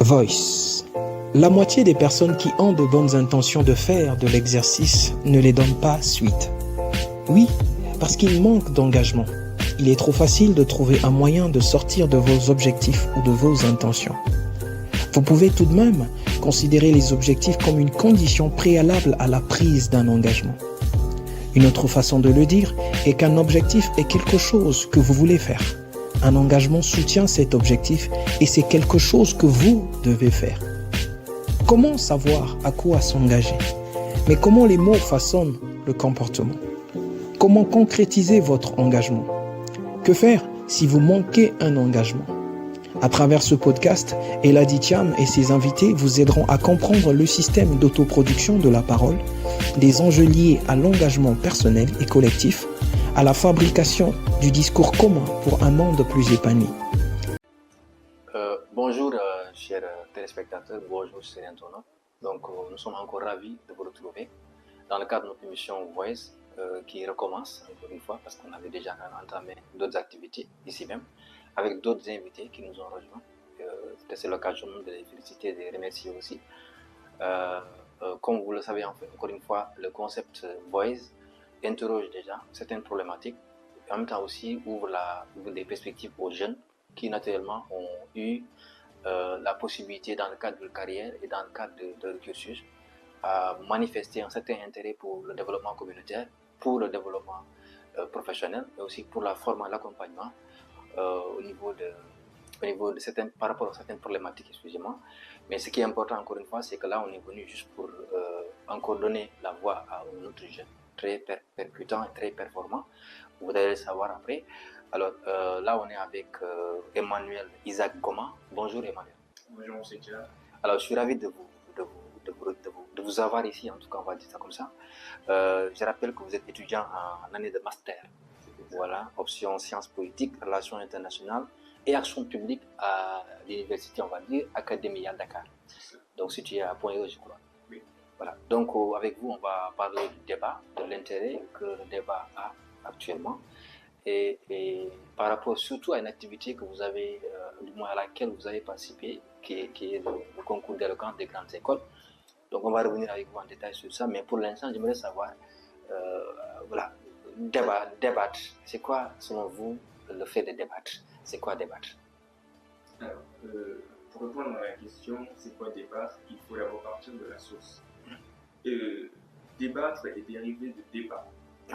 Voice. La moitié des personnes qui ont de bonnes intentions de faire de l'exercice ne les donnent pas suite. Oui, parce qu'il manque d'engagement. Il est trop facile de trouver un moyen de sortir de vos objectifs ou de vos intentions. Vous pouvez tout de même considérer les objectifs comme une condition préalable à la prise d'un engagement. Une autre façon de le dire est qu'un objectif est quelque chose que vous voulez faire. Un engagement soutient cet objectif et c'est quelque chose que vous devez faire. Comment savoir à quoi s'engager? Mais comment les mots façonnent le comportement? Comment concrétiser votre engagement? Que faire si vous manquez un engagement? À travers ce podcast, Eladi Thiam et ses invités vous aideront à comprendre le système d'autoproduction de la parole, des enjeux liés à l'engagement personnel et collectif, à la fabrication du discours commun pour un monde plus épanoui. Bonjour chers téléspectateurs, bonjour chers internautes. Donc nous sommes encore ravis de vous retrouver dans le cadre de notre émission Voice qui recommence encore une fois parce qu'on avait déjà entamé d'autres activités ici même avec d'autres invités qui nous ont rejoints. C'est l'occasion de les féliciter et de les remercier aussi. Comme vous le savez encore une fois, le concept Voice interroge déjà certaines problématiques et en même temps aussi ouvre des perspectives aux jeunes qui naturellement ont eu la possibilité dans le cadre de leur carrière et dans le cadre de leur cursus à manifester un certain intérêt pour le développement communautaire, pour le développement professionnel, mais aussi pour la forme et l'accompagnement au niveau de certaines, par rapport à certaines problématiques, excusez-moi. Mais ce qui est important encore une fois, c'est que là on est venu juste pour encore donner la voix à un autre jeune très percutant et très performant. Vous allez le savoir après. Alors là, on est avec Emmanuel Isaac Goma. Bonjour Emmanuel. Bonjour, c'est Kia. Alors, je suis ravi de vous avoir ici, en tout cas, on va dire ça comme ça. Je rappelle que vous êtes étudiant en année de master. Voilà, option sciences politiques, relations internationales et action publique à l'université, on va dire, Académie à Dakar. Donc, situé à Point-E, je crois. Oui. Voilà. Donc, avec vous, on va parler du débat, de l'intérêt que le débat a actuellement. Et par rapport surtout à une activité que vous avez, du moins à laquelle vous avez participé, qui est le concours d'éloquence des grandes écoles. Donc on va revenir avec vous en détail sur ça, mais pour l'instant j'aimerais savoir, voilà, débattre, c'est quoi selon vous le fait de débattre? C'est quoi débattre? Alors, pour répondre à la question, c'est quoi débattre? Il faut d'abord partir de la source. Débattre est dérivé de débat.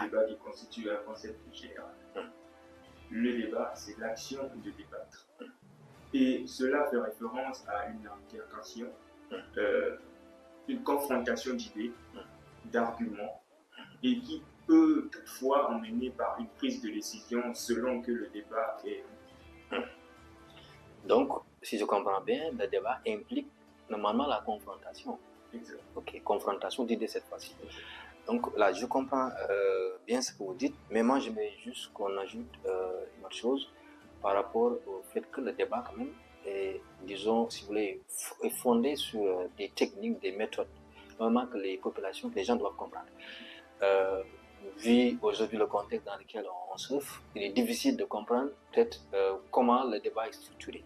Débat qui constitue un concept général. Le débat, c'est l'action de débattre. Et cela fait référence à une altercation, une confrontation d'idées, d'arguments, et qui peut toutefois emmener par une prise de décision selon que le débat est. Donc, si je comprends bien, le débat implique normalement la confrontation. Exact. Ok, confrontation d'idées cette fois-ci. Donc là, je comprends bien ce que vous dites, mais moi, j'aimerais juste qu'on ajoute une autre chose par rapport au fait que le débat, quand même, est, disons, si vous voulez, est fondé sur des techniques, des méthodes, normalement que les gens doivent comprendre. Vu aujourd'hui le contexte dans lequel on surfe, il est difficile de comprendre peut-être comment le débat est structuré.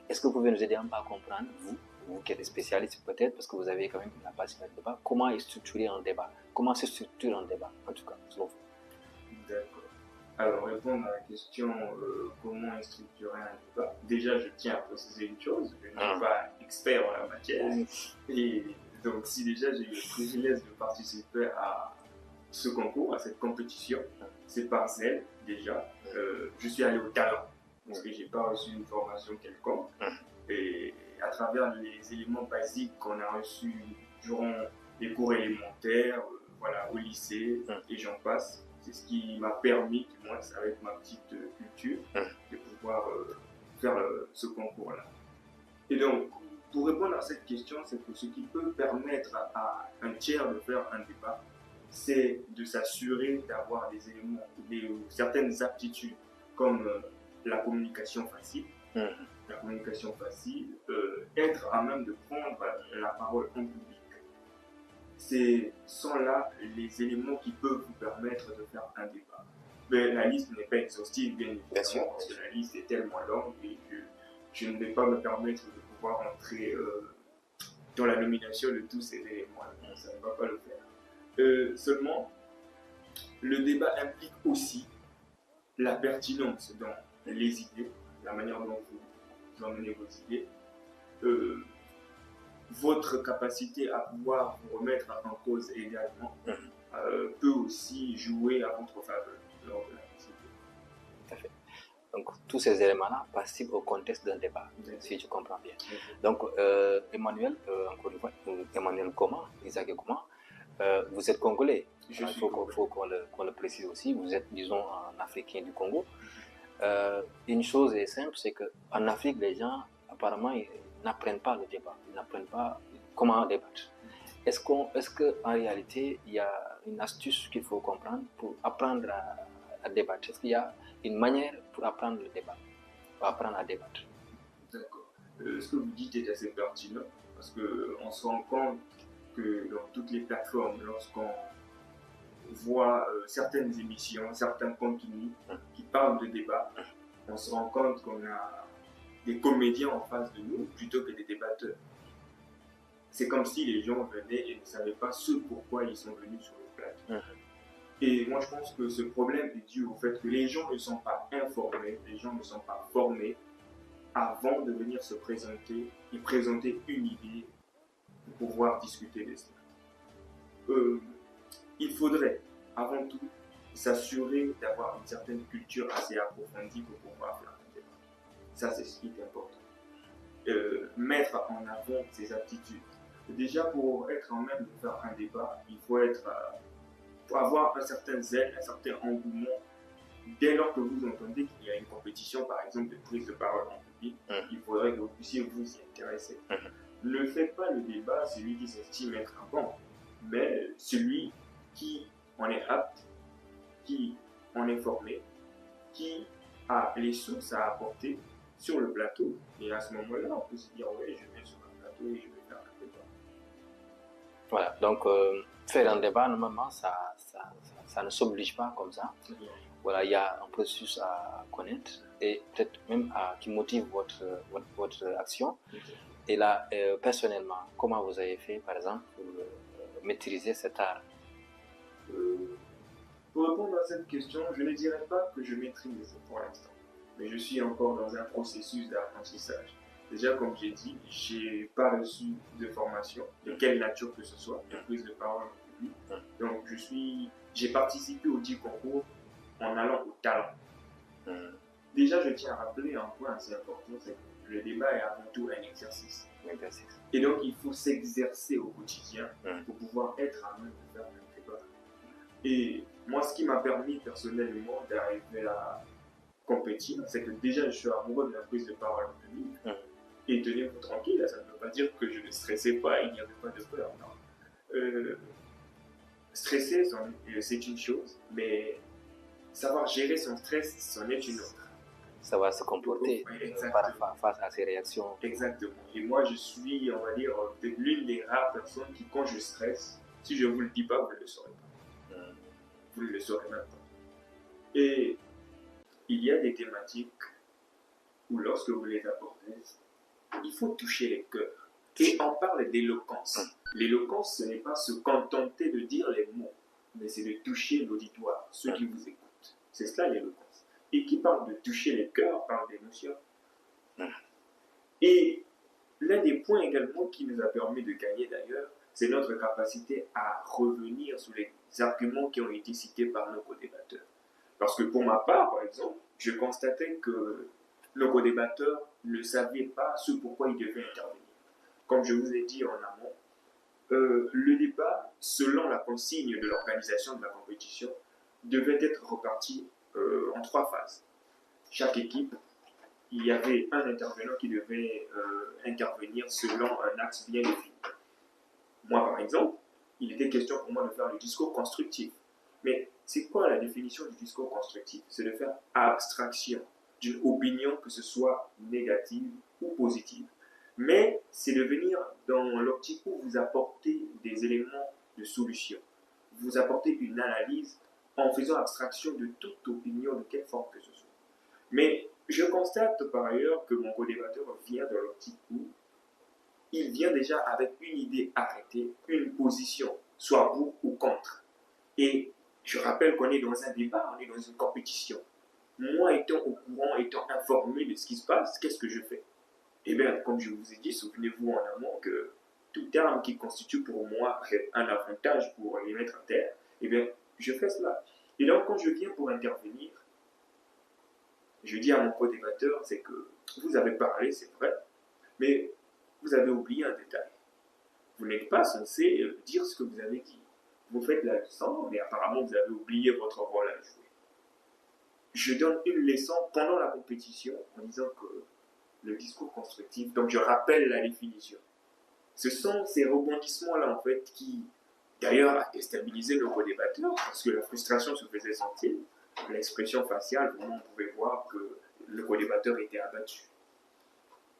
Est-ce que vous pouvez nous aider un peu à comprendre, vous qui êtes spécialiste peut-être, parce que vous avez quand même la passion de débat, comment est structuré un débat? Comment se structure un débat, en tout cas, selon vous? D'accord. Alors, répondre à la question comment est structuré un débat, déjà, je tiens à préciser une chose, je ne suis pas expert en la matière, et donc si déjà j'ai eu le privilège de participer à ce concours, à cette compétition, c'est par zèle, déjà. Je suis allé au talent, parce que je n'ai pas reçu une formation quelconque, et à travers les éléments basiques qu'on a reçus durant les cours élémentaires, voilà, au lycée, et j'en passe. C'est ce qui m'a permis, du moins avec ma petite culture, de pouvoir faire ce concours-là. Et donc, pour répondre à cette question, c'est que ce qui peut permettre à un tiers de faire un débat, c'est de s'assurer d'avoir des éléments, certaines aptitudes, comme la communication facile. La communication facile, être à même de prendre la parole en public. Sont là les éléments qui peuvent vous permettre de faire un débat. Mais la liste n'est pas exhaustive, bien évidemment, parce que la liste est tellement longue et que je ne vais pas me permettre de pouvoir entrer dans la nomination de tous ces éléments. Non, ça ne va pas le faire. Seulement, le débat implique aussi la pertinence dans les idées, la manière dont vous emmenez vos idées, votre capacité à pouvoir vous remettre en cause également peut aussi jouer à votre faveur lors de la société. Tout à fait. Donc, tous ces éléments-là participent au contexte d'un débat, si tu comprends bien. Donc, Emmanuel, encore une fois, Emmanuel Koma, Isaac Koma, vous êtes congolais. Il faut qu'on le précise aussi. Vous êtes, disons, un Africain du Congo. Une chose est simple, c'est qu'en Afrique, les gens, apparemment, ils n'apprennent pas le débat. Ils n'apprennent pas comment débattre. Est-ce qu'en réalité, il y a une astuce qu'il faut comprendre pour apprendre à débattre? Est-ce qu'il y a une manière pour apprendre le débat, pour apprendre à débattre? D'accord. Ce que vous dites est assez pertinent parce qu'on se rend compte que dans toutes les plateformes, lorsqu'on voit certaines émissions, certains contenus qui parlent de débat, on se rend compte qu'on a des comédiens en face de nous plutôt que des débatteurs. C'est comme si les gens venaient et ne savaient pas ce pourquoi ils sont venus sur le plateau. Et moi, je pense que ce problème est dû au fait que les gens ne sont pas informés, les gens ne sont pas formés avant de venir se présenter et présenter une idée pour pouvoir discuter de cela. Il faudrait, avant tout, s'assurer d'avoir une certaine culture assez approfondie pour pouvoir faire un débat. Ça, c'est ce qui est important. Mettre en avant ses aptitudes. Déjà, pour être en même de faire un débat, il faut avoir un certain zèle, un certain engouement. Dès lors que vous entendez qu'il y a une compétition, par exemple, de prise de parole en public, il faudrait que vous puissiez vous y intéresser. Ne faites pas le débat celui qui s'estime être un bon, mais celui qui en est apte, qui en est formé, qui a les sources à apporter sur le plateau. Et à ce moment-là, on peut se dire, oui, je viens sur un plateau et je vais faire un débat. Voilà, donc faire un débat, normalement, ça ne s'oblige pas comme ça. Voilà, il y a un processus à connaître et peut-être même qui motive votre action. Et là, personnellement, comment vous avez fait, par exemple, pour maîtriser cet art? Pour répondre à cette question, je ne dirais pas que je maîtrise pour l'instant, mais je suis encore dans un processus d'apprentissage. Déjà, comme j'ai dit, j'ai pas reçu de formation, de quelle nature que ce soit, de prise de parole en public. Donc, j'ai participé au 10 concours en allant au talent. Déjà, je tiens à rappeler un point assez important, c'est que le débat est avant tout un exercice. Et donc, il faut s'exercer au quotidien pour pouvoir être à même de faire un débat. Et moi, ce qui m'a permis personnellement d'arriver à compétir, c'est que déjà, je suis amoureux de la prise de parole en public. Et tenez-vous tranquille, ça ne veut pas dire que je ne stressais pas, il n'y avait pas de peur, non. Stresser, c'est une chose, mais savoir gérer son stress, c'en est une autre. Savoir se comporter face à ces réactions. Exactement. Et moi, je suis, on va dire, peut-être l'une des rares personnes qui, quand je stresse, si je ne vous le dis pas, vous ne le saurez pas. Vous ne le saurez même pas. Et il y a des thématiques où, lorsque vous les abordez, il faut toucher les cœurs. Et on parle d'éloquence. L'éloquence, ce n'est pas se contenter de dire les mots, mais c'est de toucher l'auditoire, ceux qui vous écoutent. C'est cela l'éloquence. Et qui parle de toucher les cœurs, parle d'émotion. Et l'un des points également qui nous a permis de gagner d'ailleurs, c'est notre capacité à revenir sur les arguments qui ont été cités par nos co-débatteurs. Parce que pour ma part, par exemple, je constatais que nos co-débatteurs ne savaient pas ce pourquoi ils devaient intervenir. Comme je vous ai dit en amont, le débat, selon la consigne de l'organisation de la compétition, devait être reparti en 3 phases. Chaque équipe, il y avait un intervenant qui devait intervenir selon un axe bien défini. Moi, par exemple, il était question pour moi de faire le discours constructif. Mais c'est quoi la définition du discours constructif? C'est de faire abstraction d'une opinion, que ce soit négative ou positive. Mais c'est de venir dans l'optique où vous apportez des éléments de solution. Vous apportez une analyse en faisant abstraction de toute opinion, de quelle forme que ce soit. Mais Je constate par ailleurs que mon co-débatteur vient dans l'optique où il vient déjà avec une idée arrêtée, une position, soit pour ou contre. Et je rappelle qu'on est dans un débat, on est dans une compétition. Moi, étant au courant, étant informé de ce qui se passe, qu'est-ce que je fais? Eh bien, comme je vous ai dit, souvenez-vous en amont que tout terme qui constitue pour moi un avantage pour les mettre à terre, eh bien, je fais cela. Et donc, quand je viens pour intervenir, je dis à mon co-débatteur, c'est que vous avez parlé, c'est vrai, mais vous avez oublié un détail. Vous n'êtes pas censé dire ce que vous avez dit. Vous faites la leçon, mais apparemment vous avez oublié votre rôle à jouer. Je donne une leçon pendant la compétition en disant que le discours constructif, donc je rappelle la définition. Ce sont ces rebondissements-là, en fait, qui, d'ailleurs, a déstabilisé le co-débatteur, parce que la frustration se faisait sentir. L'expression faciale, vraiment, on pouvait voir que le co-débatteur était abattu.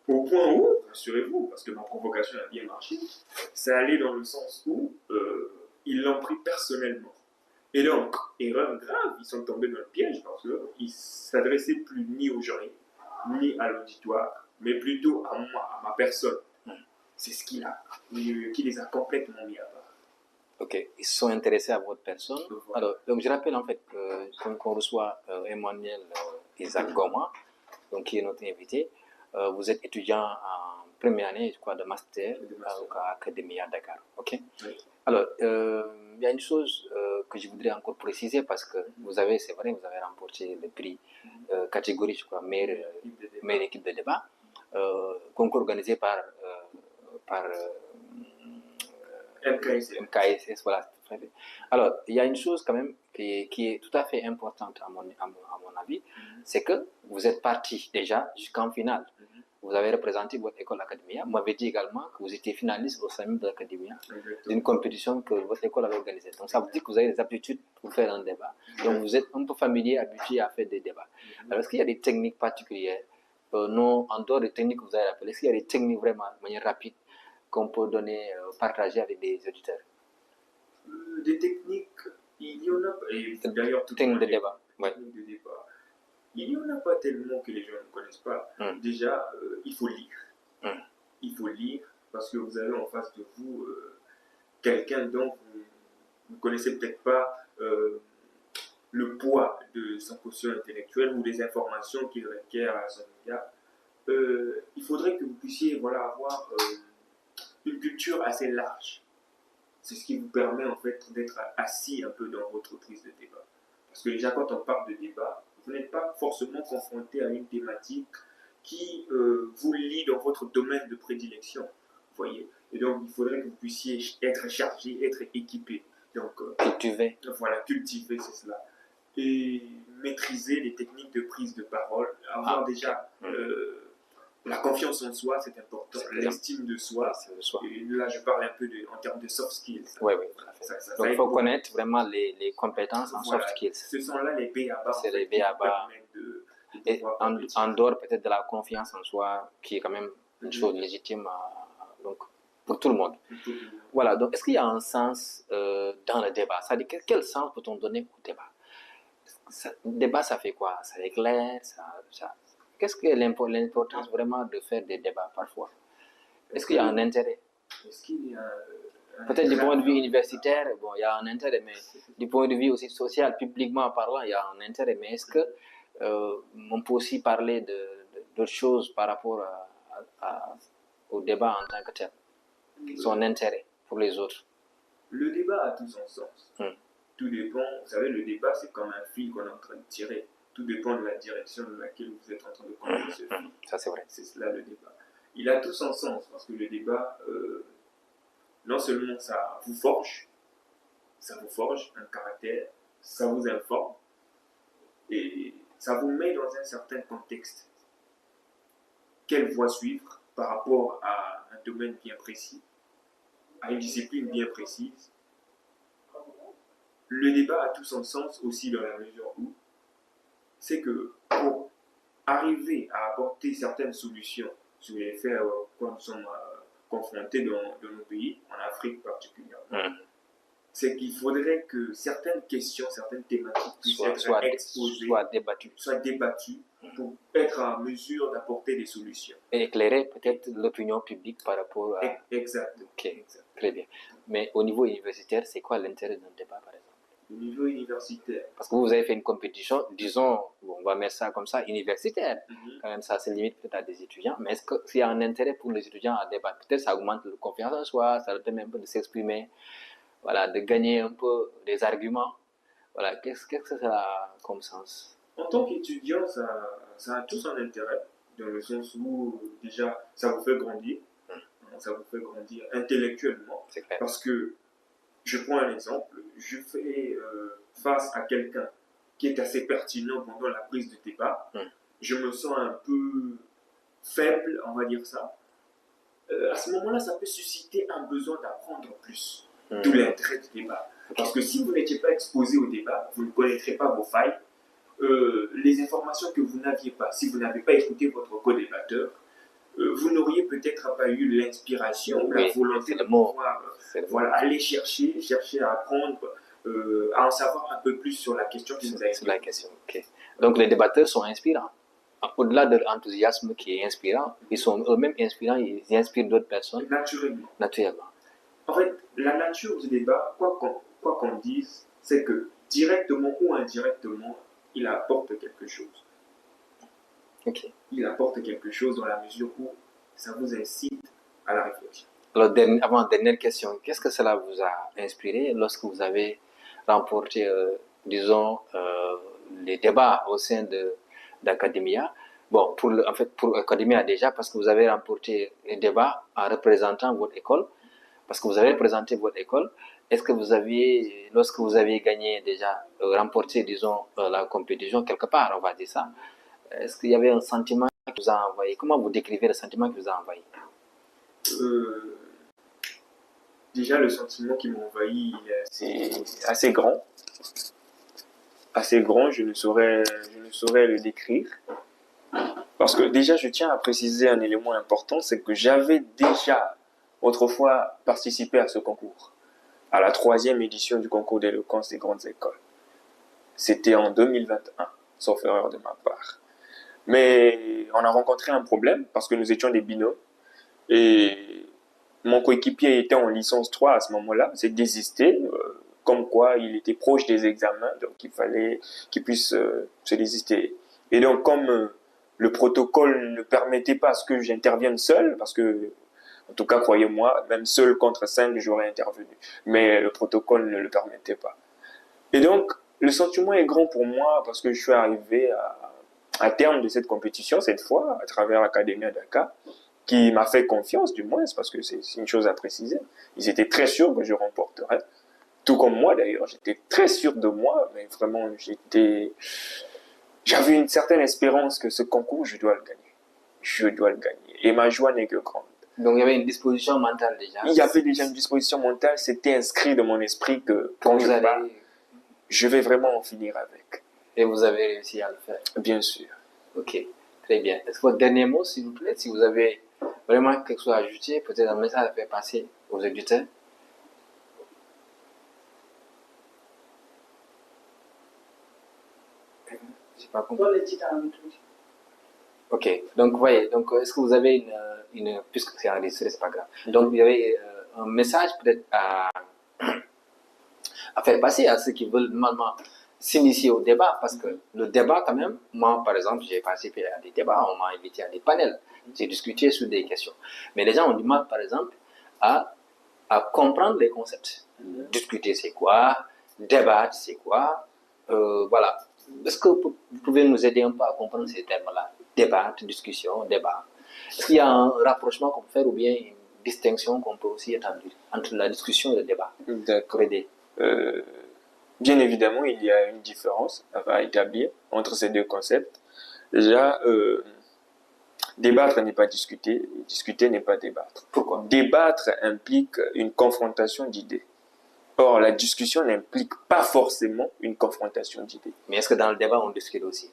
Au point où, rassurez-vous, parce que ma provocation a bien marché, ça allait dans le sens où ils l'ont pris personnellement. Et donc, erreur grave, ils sont tombés dans le piège parce qu'ils ne s'adressaient plus ni au jury, ni à l'auditoire, mais plutôt à moi, à ma personne. C'est ce qui les a complètement mis à part. Ok, ils se sont intéressés à votre personne. Voilà. Alors, donc je rappelle en fait qu'on reçoit Emmanuel Isaac Goma, donc qui est notre invité. Vous êtes étudiant en première année, je crois, de master à Academia Dakar. Ok. Oui. Alors, il y a une chose que je voudrais encore préciser parce que vous avez, c'est vrai, vous avez remporté le prix catégorie, je crois, meilleure équipe de débat, concours organisé par MKSS, voilà. Alors, il y a une chose quand même qui est tout à fait importante à mon avis, c'est que vous êtes parti déjà jusqu'en finale. Vous avez représenté votre école Academia. Vous m'avez dit également que vous étiez finaliste au sommet de l'Academia, d'une compétition que votre école avait organisée. Donc ça veut dire que vous avez des aptitudes pour faire un débat. Donc vous êtes un peu familier, habitué à faire des débats. Alors est-ce qu'il y a des techniques particulières, non, en dehors des techniques que vous avez rappelées, est-ce qu'il y a des techniques vraiment de manière rapide qu'on peut donner, partager avec des auditeurs? Des techniques, il y en a, et d'ailleurs tout techniques de débat. Ouais. De débat. Il n'y en a pas tellement que les gens ne connaissent pas. Déjà, il faut lire. Il faut lire parce que vous avez en face de vous quelqu'un dont vous ne connaissez peut-être pas le poids de son quotient intellectuel ou des informations qu'il requiert à son égard. Il faudrait que vous puissiez avoir une culture assez large. C'est ce qui vous permet en fait d'être assis un peu dans votre prise de débat. Parce que déjà quand on parle de débat, vous n'êtes pas forcément confronté à une thématique qui vous lie dans votre domaine de prédilection. Vous voyez. Et donc il faudrait que vous puissiez être chargé, être équipé. Donc cultiver. Voilà, cultiver, c'est cela. Et maîtriser les techniques de prise de parole, avoir déjà la confiance en soi, c'est important. L'estime de soi. Et là, je parle un peu en termes de soft skills. Oui. Donc, il faut connaître vraiment les compétences en soft skills. Ce sont là les B.A.B.A. C'est les B.A.B.A. Et en dehors peut-être de la confiance en soi, qui est quand même une chose légitime donc, pour tout le monde. Voilà, donc est-ce qu'il y a un sens dans le débat? C'est-à-dire, quel sens peut-on donner au débat? Le débat, ça fait quoi? Ça éclaire, Qu'est-ce que l'importance vraiment de faire des débats parfois? Est-ce qu'il y a un intérêt? Peut-être du point de vue universitaire, bon, il y a un intérêt, mais du point de vue aussi social, publiquement parlant, il y a un intérêt. Mais est-ce que on peut aussi parler d'autres choses par rapport au débat en tant que tel? Son intérêt pour les autres? Le débat a tout son sens. Tout dépend, vous savez, le débat, c'est comme un fil qu'on est en train de tirer. Tout dépend de la direction de laquelle vous êtes en train de conduire ce fil. Ça, c'est vrai. C'est cela le débat. Il a tout son sens parce que le débat, non seulement ça vous forge un caractère, ça vous informe et ça vous met dans un certain contexte. Quelle voie suivre par rapport à un domaine bien précis, à une discipline bien précise. Le débat a tout son sens aussi dans la mesure où c'est que pour arriver à apporter certaines solutions sur les faits auxquels nous sommes confrontés dans nos pays, en Afrique particulièrement, c'est qu'il faudrait que certaines questions, certaines thématiques puissent soit être exposées, soit débattues pour être en mesure d'apporter des solutions. Et éclairer peut-être l'opinion publique par rapport à... Exact. Ok, très bien. Mais au niveau universitaire, c'est quoi l'intérêt d'un débat, par exemple? Au niveau universitaire. Parce que vous avez fait une compétition, disons, on va mettre ça comme ça, universitaire. Quand même, ça se limite peut-être à des étudiants. Mais est-ce qu'il y a un intérêt pour les étudiants à débattre? Peut-être ça augmente leur confiance en soi, ça leur permet un peu de s'exprimer, voilà, de gagner un peu des arguments. Voilà, qu'est-ce que ça a comme sens? En tant qu'étudiant, ça a tout son intérêt, dans le sens où déjà, ça vous fait grandir. Ça vous fait grandir intellectuellement. C'est clair. Parce que, je prends un exemple, je fais face à quelqu'un qui est assez pertinent pendant la prise de débat. Je me sens un peu faible, on va dire ça. À ce moment-là, ça peut susciter un besoin d'apprendre plus. D'où l'intérêt du débat. Parce que si vous n'étiez pas exposé au débat, vous ne connaîtrez pas vos failles. Les informations que vous n'aviez pas, si vous n'avez pas écouté votre co-débatteur, vous n'auriez peut-être pas eu l'inspiration, la volonté de pouvoir aller chercher à apprendre, à en savoir un peu plus sur la question qui vous a été. Sur la question, ok. Donc les débatteurs sont inspirants. Au-delà de l'enthousiasme qui est inspirant, ils sont eux-mêmes inspirants, ils inspirent d'autres personnes. Naturellement. En fait, la nature du débat, quoi qu'on dise, c'est que directement ou indirectement, il apporte quelque chose. Ok. Il apporte quelque chose dans la mesure où ça vous incite à la réflexion. Alors, avant, dernière question. Qu'est-ce que cela vous a inspiré lorsque vous avez remporté, disons, les débats au sein d'Academia? Bon, pour Academia déjà, parce que vous avez remporté les débats en représentant votre école, parce que vous avez présenté votre école. Est-ce que vous aviez, lorsque vous aviez gagné déjà, remporté, disons, la compétition, quelque part, on va dire ça, est-ce qu'il y avait un sentiment qui vous a envahi? Comment vous décrivez le sentiment qui vous a envahi? Déjà, le sentiment qui m'a envahi, c'est assez grand. Assez grand, je ne saurais le décrire. Parce que déjà, je tiens à préciser un élément important, c'est que j'avais déjà autrefois participé à ce concours, à la 3e édition du concours d'éloquence des grandes écoles. C'était en 2021, sauf erreur de ma part. Mais on a rencontré un problème parce que nous étions des binômes et mon coéquipier était en licence 3 à ce moment-là, c'est désisté, comme quoi il était proche des examens, donc il fallait qu'il puisse se désister. Et donc comme le protocole ne permettait pas à ce que j'intervienne seul, parce que, en tout cas, croyez-moi, même seul contre 5, j'aurais intervenu. Mais le protocole ne le permettait pas. Et donc, le sentiment est grand pour moi parce que je suis arrivé à terme de cette compétition, cette fois, à travers l'Académie Dakar, qui m'a fait confiance, du moins, parce que c'est une chose à préciser. Ils étaient très sûrs que je remporterais. Tout comme moi, d'ailleurs. J'étais très sûr de moi, mais vraiment, j'avais une certaine espérance que ce concours, je dois le gagner. Je dois le gagner. Et ma joie n'est que grande. Donc il y avait une disposition mentale déjà. Il y avait déjà une disposition mentale, c'était inscrit dans mon esprit que quand je pars, je vais vraiment en finir avec. Et vous avez réussi à le faire? Bien sûr. Ok, très bien. Est-ce que votre dernier mot, s'il vous plaît, si vous avez vraiment quelque chose à ajouter, peut-être un message à faire passer aux auditeurs? J'ai pas compris. Ok, donc voyez, donc est-ce que vous avez puisque c'est enregistré, c'est pas grave. Donc vous avez un message peut-être à faire passer à ceux qui veulent normalement s'initier au débat, parce que le débat quand même, moi par exemple, j'ai participé à des débats, on m'a invité à des panels, j'ai discuté sur des questions. Mais les gens ont du mal par exemple à comprendre les concepts. Discuter c'est quoi, débattre c'est quoi, voilà. Est-ce que vous pouvez nous aider un peu à comprendre ces termes-là? Débattre, discussion, débat. Est-ce qu'il y a un rapprochement qu'on peut faire ou bien une distinction qu'on peut aussi établir entre la discussion et le débat? D'accord. Bien évidemment, il y a une différence à établir entre ces deux concepts. Déjà, débattre n'est pas discuter, discuter n'est pas débattre. Pourquoi? Débattre implique une confrontation d'idées. Or, la discussion n'implique pas forcément une confrontation d'idées. Mais est-ce que dans le débat, on discute aussi?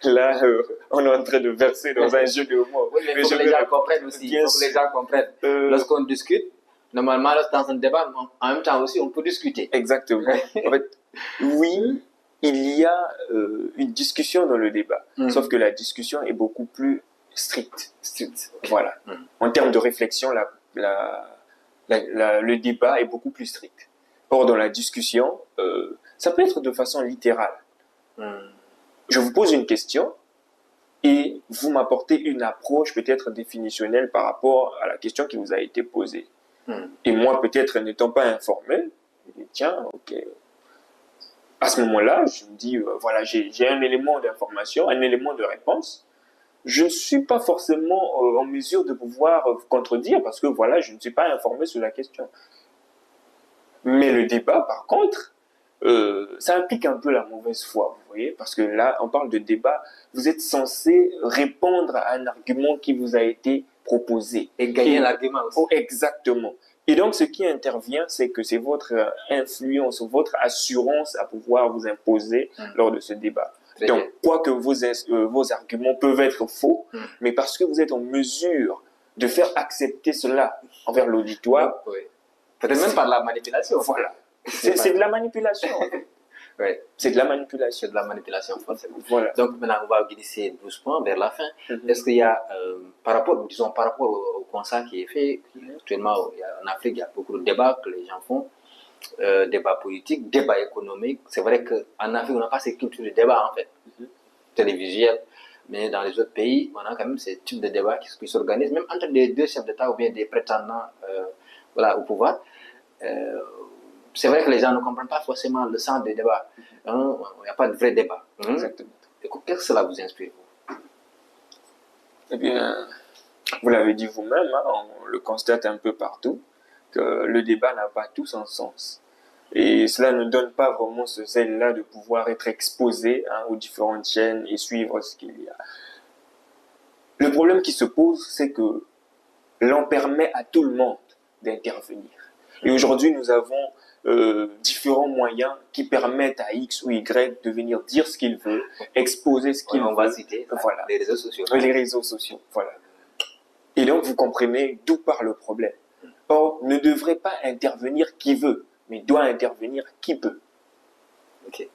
Là, on est en train de verser dans un jeu de mots. Oui, mais il faut que les gens comprennent aussi. Il faut que les gens comprennent. Lorsqu'on discute, Normalement, dans un débat, en même temps aussi, on peut discuter. Exactement. En fait, oui, il y a une discussion dans le débat, sauf que la discussion est beaucoup plus stricte. Voilà. En termes de réflexion, le débat est beaucoup plus strict. Or, dans la discussion, ça peut être de façon littérale. Je vous pose une question et vous m'apportez une approche peut-être définitionnelle par rapport à la question qui vous a été posée. Et moi, peut-être n'étant pas informé, je dis tiens, ok. À ce moment-là, je me dis, voilà, j'ai un élément d'information, un élément de réponse. Je ne suis pas forcément en mesure de pouvoir vous contredire parce que voilà, je ne suis pas informé sur la question. Mais le débat, par contre, ça implique un peu la mauvaise foi, vous voyez, parce que là, on parle de débat, vous êtes censé répondre à un argument qui vous a été proposé. Et gagner l'argument aussi. Oh, exactement. Et donc, ce qui intervient, c'est que c'est votre influence, votre assurance à pouvoir vous imposer lors de ce débat. Très donc, bien. quoique vos arguments peuvent être faux, mais parce que vous êtes en mesure de faire accepter cela envers l'auditoire. Oui. Peut-être même par la manipulation. Voilà. C'est de la manipulation. Oui. C'est de la manipulation. C'est de la manipulation, forcément. Voilà. Donc maintenant, on va glisser doucement vers la fin. Est-ce qu'il y a, par rapport au constat qui est fait, actuellement en Afrique, il y a beaucoup de débats que les gens font, débats politiques, débats économiques. C'est vrai qu'en Afrique, on n'a pas cette culture de débat, en fait, télévisuel. Mais dans les autres pays, on a quand même ce type de débat qui s'organise, même entre les deux chefs d'État ou bien des prétendants au pouvoir. C'est vrai que les gens ne comprennent pas forcément le sens des débats. Il n'y a pas de vrai débat. Exactement. Qu'est-ce que cela vous inspire, vous? Eh bien, vous l'avez dit vous-même, on le constate un peu partout, que le débat n'a pas tout son sens. Et cela ne donne pas vraiment ce zèle-là de pouvoir être exposé aux différentes chaînes et suivre ce qu'il y a. Le problème qui se pose, c'est que l'on permet à tout le monde d'intervenir. Et aujourd'hui, nous avons différents moyens qui permettent à X ou Y de venir dire ce qu'il veut, exposer ce qu'il veut. On va citer voilà. Les réseaux sociaux. Les réseaux sociaux, voilà. Et donc, vous comprenez d'où part le problème. Or, ne devrait pas intervenir qui veut, mais doit intervenir qui peut. Ok.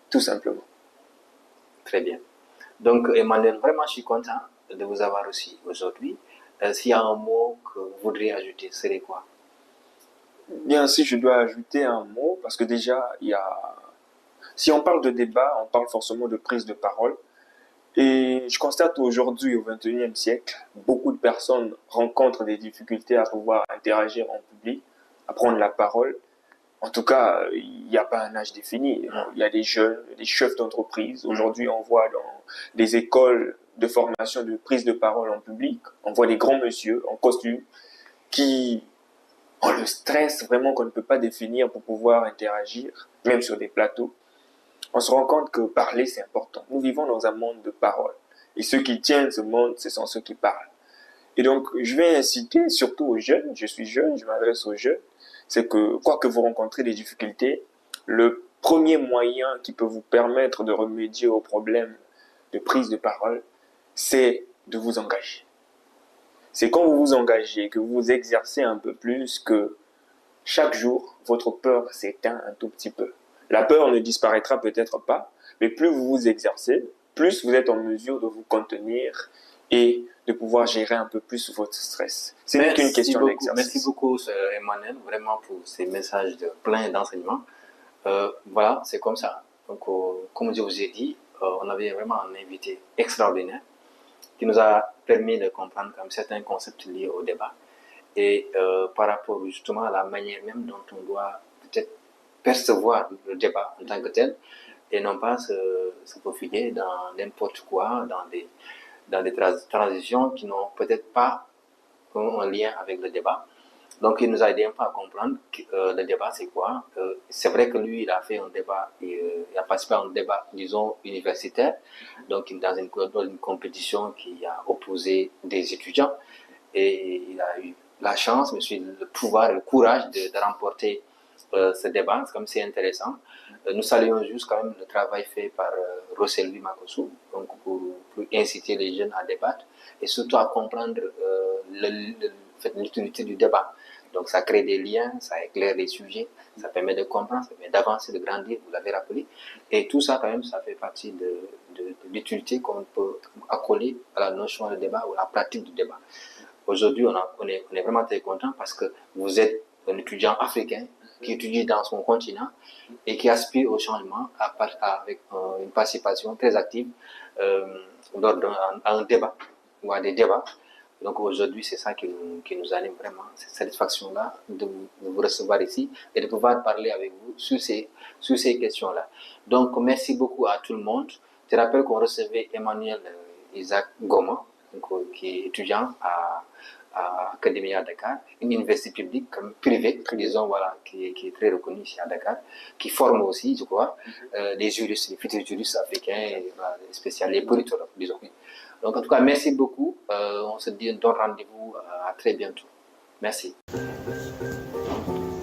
Tout simplement. Très bien. Donc, Emmanuel, vraiment, je suis content de vous avoir aussi aujourd'hui. S'il y a un mot que vous voudriez ajouter, ce serait quoi? Bien, si je dois ajouter un mot, parce que déjà, si on parle de débat, on parle forcément de prise de parole. Et je constate aujourd'hui, au XXIe siècle, beaucoup de personnes rencontrent des difficultés à pouvoir interagir en public, à prendre la parole. En tout cas, il n'y a pas un âge défini. Il y a des jeunes, des chefs d'entreprise. Aujourd'hui, on voit dans des écoles de formation de prise de parole en public, on voit des grands messieurs en costume qui ont le stress vraiment qu'on ne peut pas définir pour pouvoir interagir, même sur des plateaux. On se rend compte que parler, c'est important. Nous vivons dans un monde de parole. Et ceux qui tiennent ce monde, ce sont ceux qui parlent. Et donc, je vais inciter surtout aux jeunes, je suis jeune, je m'adresse aux jeunes, c'est que, quoi que vous rencontrez des difficultés, le premier moyen qui peut vous permettre de remédier aux problèmes de prise de parole, c'est de vous engager. C'est quand vous vous engagez, que vous vous exercez un peu plus, que chaque jour, votre peur s'éteint un tout petit peu. La peur ne disparaîtra peut-être pas, mais plus vous vous exercez, plus vous êtes en mesure de vous contenir et de pouvoir gérer un peu plus votre stress. C'est qu'une question d'exercice. Merci beaucoup, Emmanuel, vraiment pour ces messages pleins d'enseignements. Voilà, c'est comme ça. Donc, comme je vous ai dit, on avait vraiment un invité extraordinaire qui nous a permis de comprendre comme certains concepts liés au débat et par rapport justement à la manière même dont on doit peut-être percevoir le débat en tant que tel et non pas se faufiler dans n'importe quoi, dans des transitions qui n'ont peut-être pas un lien avec le débat. Donc il nous a aidé un peu à comprendre que le débat c'est quoi. C'est vrai que lui il a fait un débat, il a participé à un débat disons universitaire, donc dans une compétition qui a opposé des étudiants et il a eu la chance, mais aussi le pouvoir et le courage de remporter ce débat, comme c'est intéressant. Nous saluons juste quand même le travail fait par Roselvi Makossou, donc pour inciter les jeunes à débattre et surtout à comprendre l'utilité du débat. Donc ça crée des liens, ça éclaire les sujets, ça permet de comprendre, ça permet d'avancer, de grandir, vous l'avez rappelé. Et tout ça, quand même, ça fait partie de l'utilité qu'on peut accoler à la notion de débat ou à la pratique du débat. Aujourd'hui, on est vraiment très content parce que vous êtes un étudiant africain qui étudie dans son continent et qui aspire au changement avec une participation très active à un débat ou à des débats. Donc aujourd'hui, c'est ça qui nous anime vraiment, cette satisfaction-là de vous recevoir ici et de pouvoir parler avec vous sur ces questions-là. Donc merci beaucoup à tout le monde. Je rappelle qu'on recevait Emmanuel Isaac Goma, qui est étudiant à Academia Dakar, une université publique privée, disons, voilà, qui est très reconnue ici à Dakar, qui forme aussi, je crois, les juristes, les futurs juristes africains, et, voilà, les politologues, disons. Donc en tout cas, merci beaucoup. On se donne rendez-vous à très bientôt. Merci.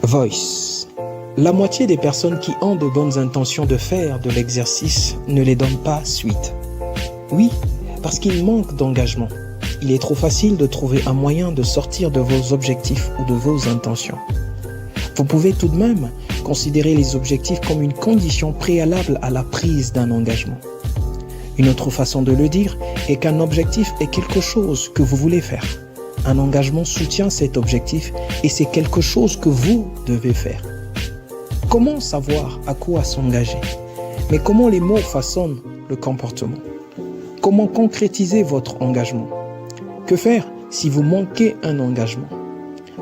Voice. La moitié des personnes qui ont de bonnes intentions de faire de l'exercice ne les donnent pas suite. Oui, parce qu'ils manquent d'engagement. Il est trop facile de trouver un moyen de sortir de vos objectifs ou de vos intentions. Vous pouvez tout de même considérer les objectifs comme une condition préalable à la prise d'un engagement. Une autre façon de le dire est qu'un objectif est quelque chose que vous voulez faire. Un engagement soutient cet objectif et c'est quelque chose que vous devez faire. Comment savoir à quoi s'engager? Mais comment les mots façonnent le comportement? Comment concrétiser votre engagement? Que faire si vous manquez un engagement?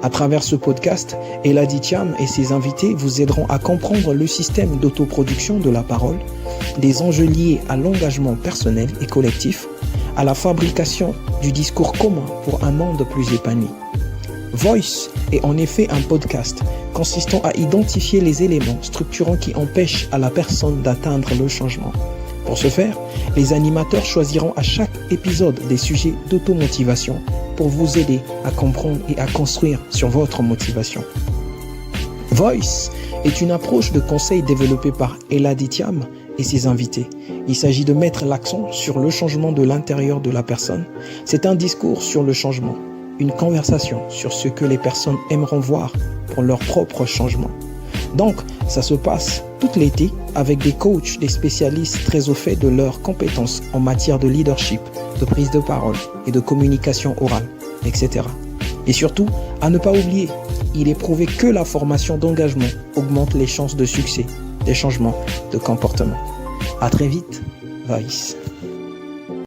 À travers ce podcast, Eladi Thiam et ses invités vous aideront à comprendre le système d'autoproduction de la parole, des enjeux liés à l'engagement personnel et collectif, à la fabrication du discours commun pour un monde plus épanoui. Voice est en effet un podcast consistant à identifier les éléments structurants qui empêchent à la personne d'atteindre le changement. Pour ce faire, les animateurs choisiront à chaque épisode des sujets d'automotivation pour vous aider à comprendre et à construire sur votre motivation. Voice est une approche de conseil développée par Eladi Thiam et ses invités. Il s'agit de mettre l'accent sur le changement de l'intérieur de la personne. C'est un discours sur le changement, une conversation sur ce que les personnes aimeront voir pour leur propre changement. Donc, ça se passe tout l'été avec des coachs, des spécialistes très au fait de leurs compétences en matière de leadership, de prise de parole et de communication orale, etc. Et surtout, à ne pas oublier, il est prouvé que la formation d'engagement augmente les chances de succès des changements de comportement. À très vite, Voice.